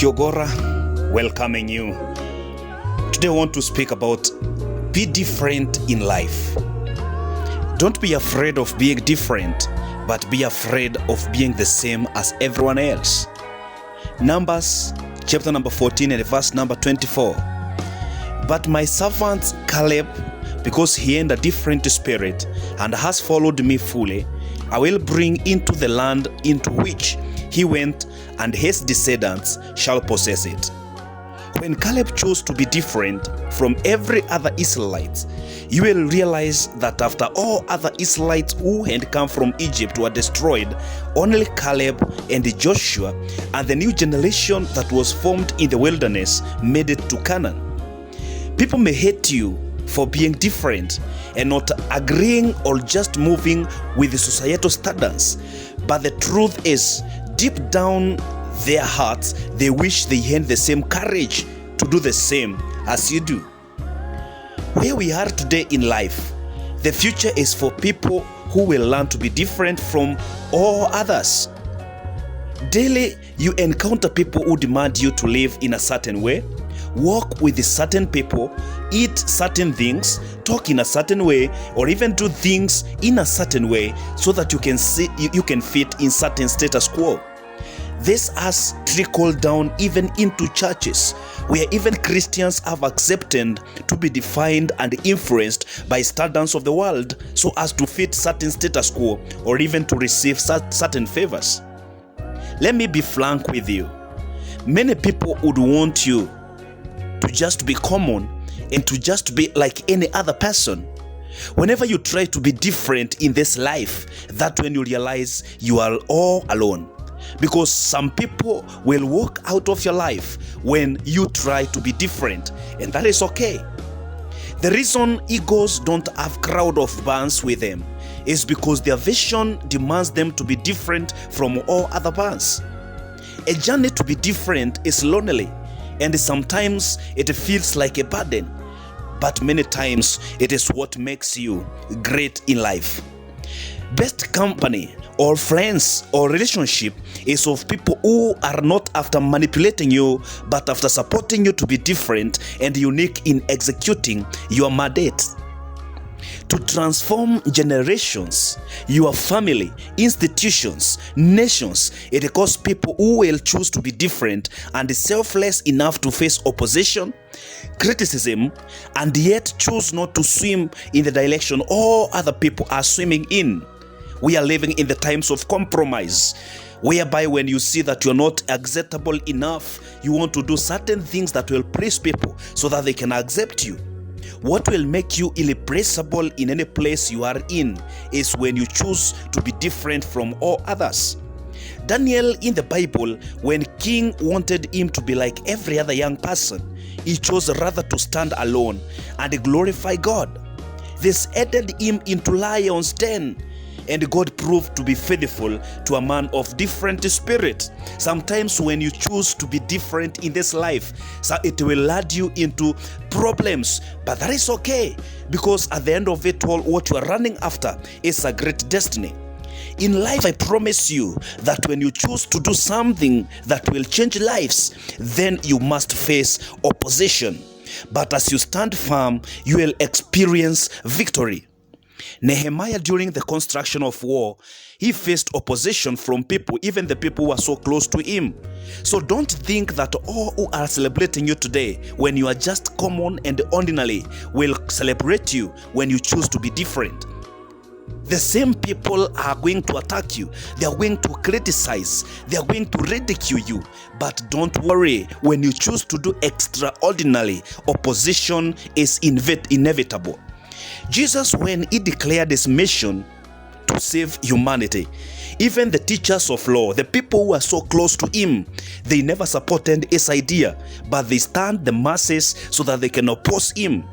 Kiogora, welcoming you. Today I want to speak about be different in life. Don't be afraid of being different, but be afraid of being the same as everyone else. Numbers chapter number 14 and verse number 24. But my servant Caleb, because he had a different spirit and has followed me fully, I will bring into the land into which he went, and his descendants shall possess it. When Caleb chose to be different from every other Israelite, you will realize that after all other Israelites who had come from Egypt were destroyed, only Caleb and Joshua and the new generation that was formed in the wilderness made it to Canaan. People may hate you for being different and not agreeing or just moving with the societal standards, but the truth is, deep down their hearts, they wish they had the same courage to do the same as you do. Where we are today in life, the future is for people who will learn to be different from all others. Daily, you encounter people who demand you to live in a certain way, walk with certain people, eat certain things, talk in a certain way, or even do things in a certain way so that you can fit in certain status quo. This has trickled down even into churches, where even Christians have accepted to be defined and influenced by standards of the world so as to fit certain status quo or even to receive certain favors. Let me be frank with you. Many people would want you to just be common and to just be like any other person. Whenever you try to be different in this life, that's when you realize you are all alone. Because some people will walk out of your life when you try to be different, and that is okay. The reason egos don't have crowd of bands with them is because their vision demands them to be different from all other bands. A journey to be different is lonely, and sometimes it feels like a burden, but many times it is what makes you great in life. Best company or friends or relationship is of people who are not after manipulating you, but after supporting you to be different and unique in executing your mandate. To transform generations, your family, institutions, nations, it requires people who will choose to be different and selfless enough to face opposition, criticism, and yet choose not to swim in the direction all other people are swimming in. We are living in the times of compromise, whereby when you see that you're not acceptable enough, you want to do certain things that will please people so that they can accept you. What will make you irreplaceable in any place you are in is when you choose to be different from all others. Daniel in the Bible, when king wanted him to be like every other young person, he chose rather to stand alone and glorify God. This headed him into lion's den, and God proved to be faithful to a man of different spirit. Sometimes when you choose to be different in this life, so it will lead you into problems, but that is okay, because at the end of it all, what you are running after is a great destiny. In life, I promise you that when you choose to do something that will change lives, then you must face opposition. But as you stand firm, you will experience victory. Nehemiah, during the construction of war, he faced opposition from people, even the people who are so close to him. So don't think that all who are celebrating you today, when you are just common and ordinary, will celebrate you when you choose to be different. The same people are going to attack you. They are going to criticize. They are going to ridicule you. But don't worry, when you choose to do extraordinary, opposition is inevitable. Jesus, when he declared his mission to save humanity, even the teachers of law, the people who are so close to him, they never supported his idea, but they stand the masses so that they can oppose him.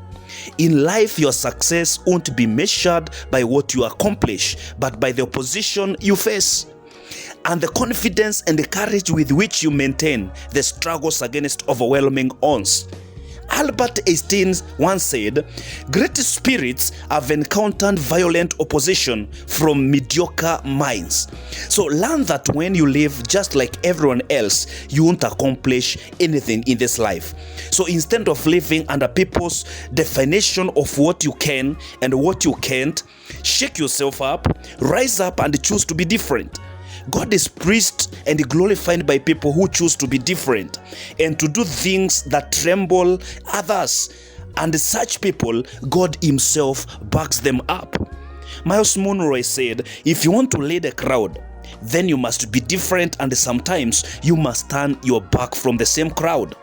In life, your success won't be measured by what you accomplish, but by the opposition you face, and the confidence and the courage with which you maintain the struggles against overwhelming odds. Albert Einstein once said, "Great spirits have encountered violent opposition from mediocre minds." So learn that when you live just like everyone else, you won't accomplish anything in this life. So instead of living under people's definition of what you can and what you can't, shake yourself up, rise up, and choose to be different. God is praised and glorified by people who choose to be different and to do things that tremble others. And such people, God himself backs them up. Miles Monroe said, "If you want to lead a crowd, then you must be different, and sometimes you must turn your back from the same crowd."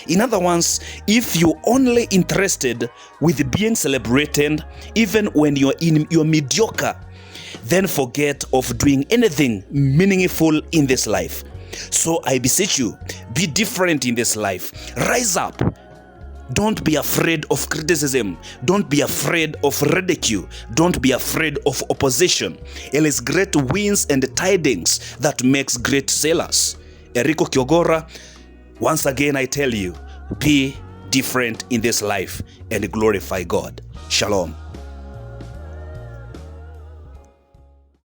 In other words, if you're only interested with being celebrated even when you're mediocre, then forget of doing anything meaningful in this life. So I beseech you, be different in this life. Rise up. Don't be afraid of criticism. Don't be afraid of ridicule. Don't be afraid of opposition. It is great winds and tidings that makes great sailors. Ericho Kiogora, once again I tell you, be different in this life and glorify God. Shalom.